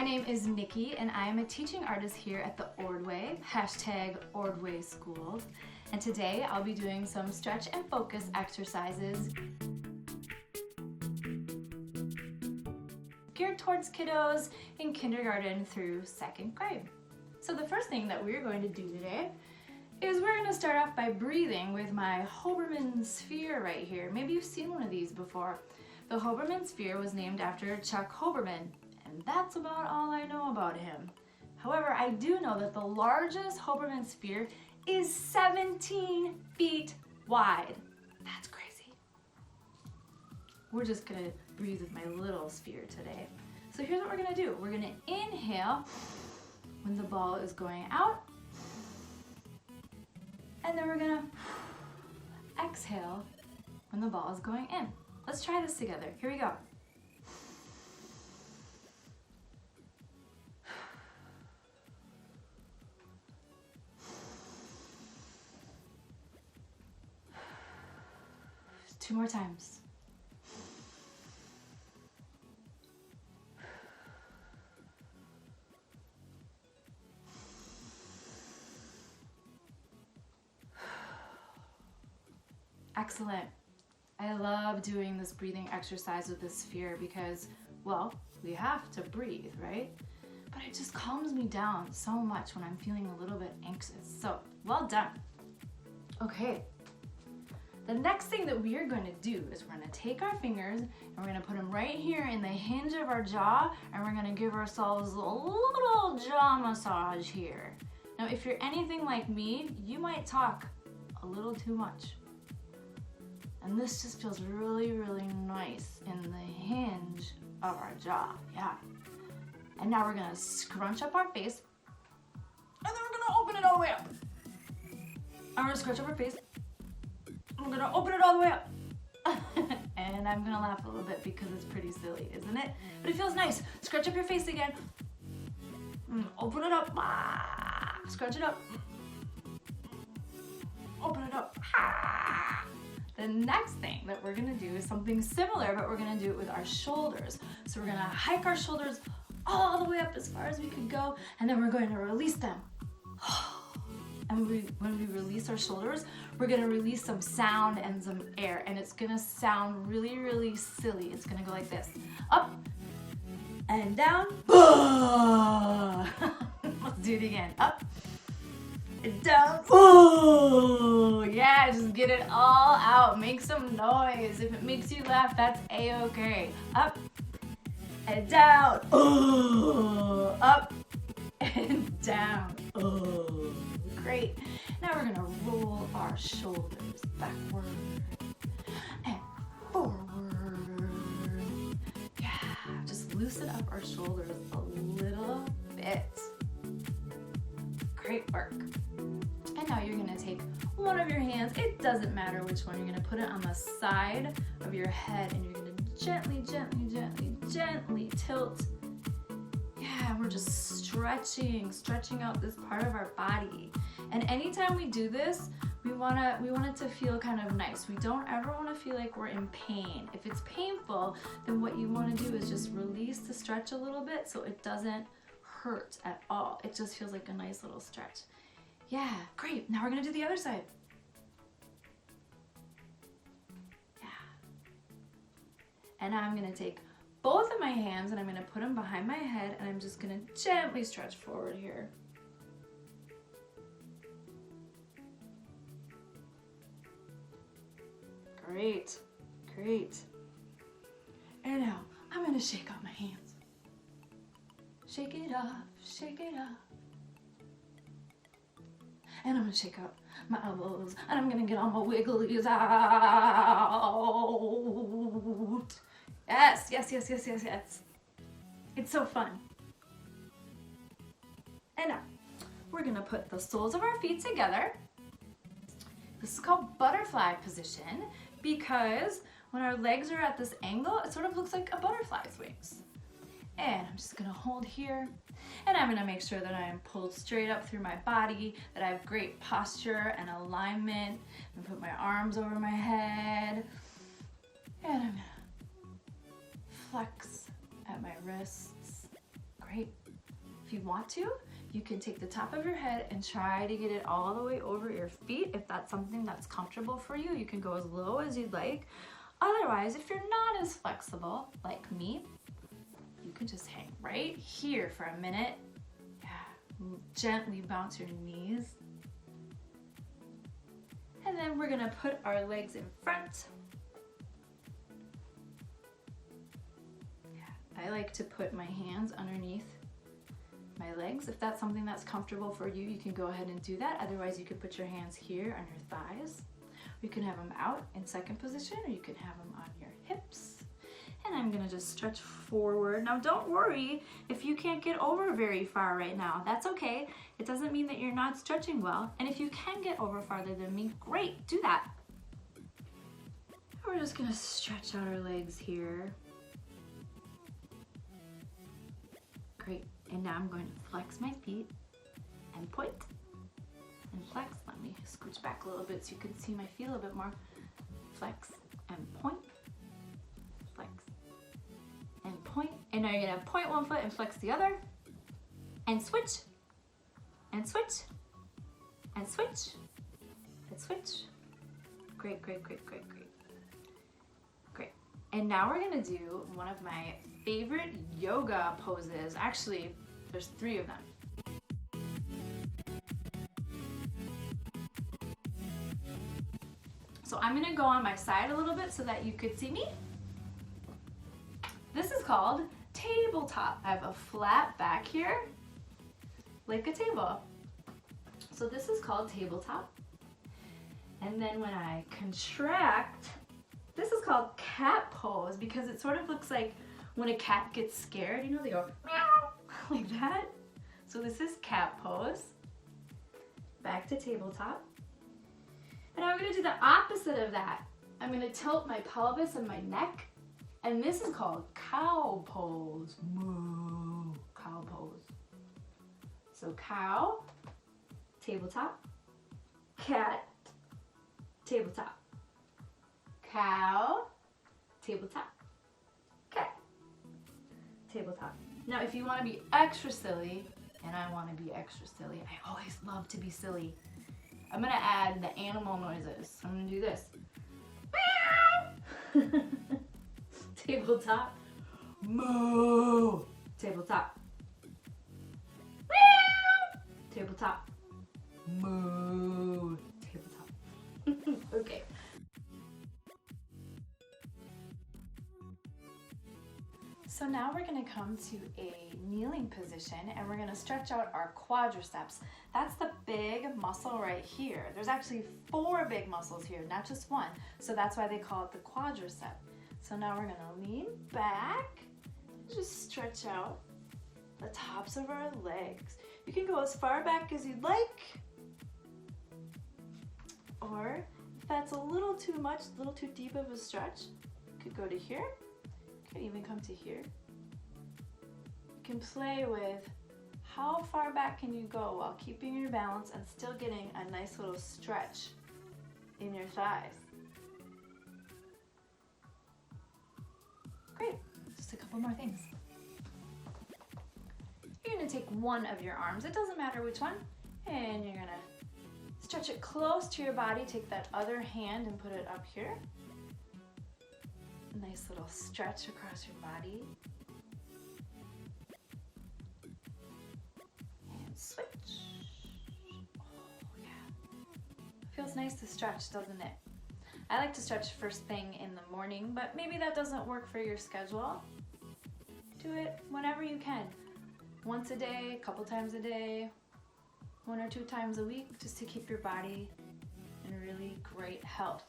name is Nikki and I am a teaching artist here at the Ordway, #Ordway Schools. And today I'll be doing some stretch and focus exercises geared towards kiddos in kindergarten through 2nd grade. So the first thing that we're going to do today is we're going to start off by breathing with my Hoberman sphere right here. Maybe you've seen one of these before. The Hoberman sphere was named after Chuck Hoberman, and that's about all I know about him. However, I do know that the largest Hoberman sphere is 17 feet wide. That's crazy. We're just gonna breathe with my little sphere today. So here's what we're gonna do. We're gonna inhale when the ball is going out, and then we're gonna exhale when the ball is going in. Let's try this together. Here we go. Two more times. Excellent. I love doing this breathing exercise with this sphere because, well, we have to breathe, right? But it just calms me down so much when I'm feeling a little bit anxious. So, well done. Okay. The next thing that we are going to do is we're going to take our fingers and we're going to put them right here in the hinge of our jaw, and we're going to give ourselves a little jaw massage here. Now, if you're anything like me, you might talk a little too much. And this just feels really, really nice in the hinge of our jaw, yeah. And now we're gonna scrunch up our face, and then we're gonna open it all the way up. I'm gonna scrunch up our face, I'm gonna open it all the way up. And I'm gonna laugh a little bit because it's pretty silly, isn't it? But it feels nice. Scrunch up your face again. Open it up. Scrunch it up. Open it up. The next thing that we're gonna do is something similar, but we're gonna do it with our shoulders. So we're gonna hike our shoulders all the way up as far as we can go, and then we're going to release them. And when we release our shoulders, we're gonna release some sound and some air, and it's gonna sound really, really silly. It's gonna go like this. Up and down. Let's do it again. Up and down. Oh, yeah, just get it all out. Make some noise. If it makes you laugh, that's a-okay. Up and down. Oh, up and down. Oh, great. Now we're gonna roll our shoulders backward and forward. Yeah, just loosen up our shoulders a little bit. Great work. And now you're gonna take one of your hands, it doesn't matter which one, you're gonna put it on the side of your head and you're gonna gently, gently, gently, gently tilt. Yeah, we're just stretching out this part of our body. And anytime we do this, we want it to feel kind of nice. We don't ever want to feel like we're in pain. If it's painful, then what you want to do is just release the stretch a little bit so it doesn't hurt at all. It just feels like a nice little stretch. Yeah, great. Now we're gonna do the other side. Yeah. And now I'm gonna take both of my hands and I'm gonna put them behind my head, and I'm just gonna gently stretch forward here. Great, great. And now I'm gonna shake out my hands. Shake it off, shake it off. And I'm gonna shake out my elbows, and I'm gonna get all my wigglies out. Yes, yes, yes, yes, yes, yes. It's so fun. And now, we're gonna put the soles of our feet together. This is called butterfly position because when our legs are at this angle, it sort of looks like a butterfly's wings. And I'm just gonna hold here, and I'm gonna make sure that I am pulled straight up through my body, that I have great posture and alignment. I'm gonna put my arms over my head, and I'm gonna flex at my wrists. Great. Great. If you want to, you can take the top of your head and try to get it all the way over your feet. If that's something that's comfortable for you, you can go as low as you'd like. Otherwise, if you're not as flexible like me, you can just hang right here for a minute. Yeah, gently bounce your knees. And then we're gonna put our legs in front. Yeah, I like to put my hands underneath my legs. If that's something that's comfortable for you, you can go ahead and do that. Otherwise, you can put your hands here on your thighs. You can have them out in second position, or you can have them on your hips. And I'm gonna just stretch forward. Now don't worry if you can't get over very far right now. That's okay. It doesn't mean that you're not stretching well. And if you can get over farther than me, great, do that. We're just gonna stretch out our legs here. Great. And now I'm going to flex my feet and point and flex. Let me scooch back a little bit so you can see my feet a little bit more. Flex and point, flex and point. And now you're gonna point one foot and flex the other, and switch, and switch, and switch, and switch. Great, great, great, great, great. Great. And now we're gonna do one of my favorite yoga poses. Actually, there's 3 of them. So I'm gonna go on my side a little bit so that you could see me. This is called tabletop. I have a flat back here, like a table. So this is called tabletop. And then when I contract, this is called cat pose, because it sort of looks like when a cat gets scared, you know, they go meow, like that. So this is cat pose. Back to tabletop. And I'm gonna do the opposite of that. I'm gonna tilt my pelvis and my neck, and this is called cow pose. Moo, cow pose. So cow, tabletop, cat, tabletop, cow, tabletop, cat, tabletop. Now if you want to be extra silly, and I want to be extra silly, I always love to be silly, I'm gonna add the animal noises. I'm gonna do this. Meow! Tabletop, moo, tabletop, meow, tabletop, moo, tabletop. Okay. So now we're gonna come to a kneeling position, and we're gonna stretch out our quadriceps. That's the big muscle right here. There's actually 4 big muscles here, not just one. So that's why they call it the quadricep. So now we're gonna lean back, just stretch out the tops of our legs. You can go as far back as you'd like, or if that's a little too much, a little too deep of a stretch, you could go to here. You can even come to here. You can play with how far back can you go while keeping your balance and still getting a nice little stretch in your thighs. Great, just a couple more things. You're gonna take one of your arms, it doesn't matter which one, and you're gonna stretch it close to your body. Take that other hand and put it up here. Nice little stretch across your body. And switch. Oh, yeah. Feels nice to stretch, doesn't it? I like to stretch first thing in the morning, but maybe that doesn't work for your schedule. Do it whenever you can. Once a day, a couple times a day, 1 or 2 times a week, just to keep your body in really great health.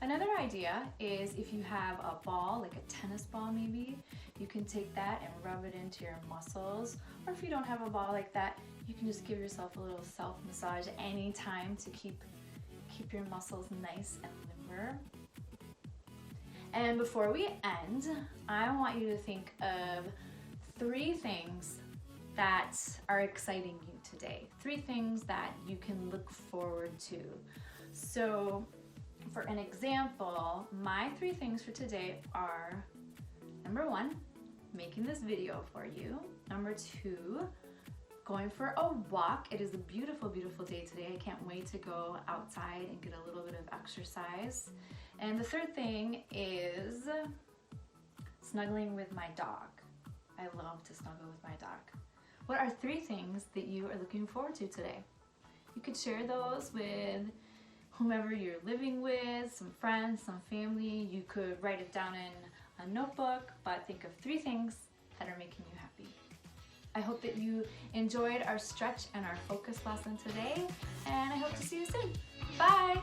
Another idea is if you have a ball, like a tennis ball maybe, you can take that and rub it into your muscles. Or if you don't have a ball like that, you can just give yourself a little self-massage anytime to keep your muscles nice and limber. And before we end, I want you to think of 3 things that are exciting you today. 3 things that you can look forward to. So, for an example, my 3 things for today are, number 1, making this video for you. Number 2, going for a walk. It is a beautiful, beautiful day today. I can't wait to go outside and get a little bit of exercise. And the 3rd thing is snuggling with my dog. I love to snuggle with my dog. What are 3 things that you are looking forward to today? You could share those with whomever you're living with, some friends, some family. You could write it down in a notebook, but think of 3 things that are making you happy. I hope that you enjoyed our stretch and our focus lesson today, and I hope to see you soon. Bye!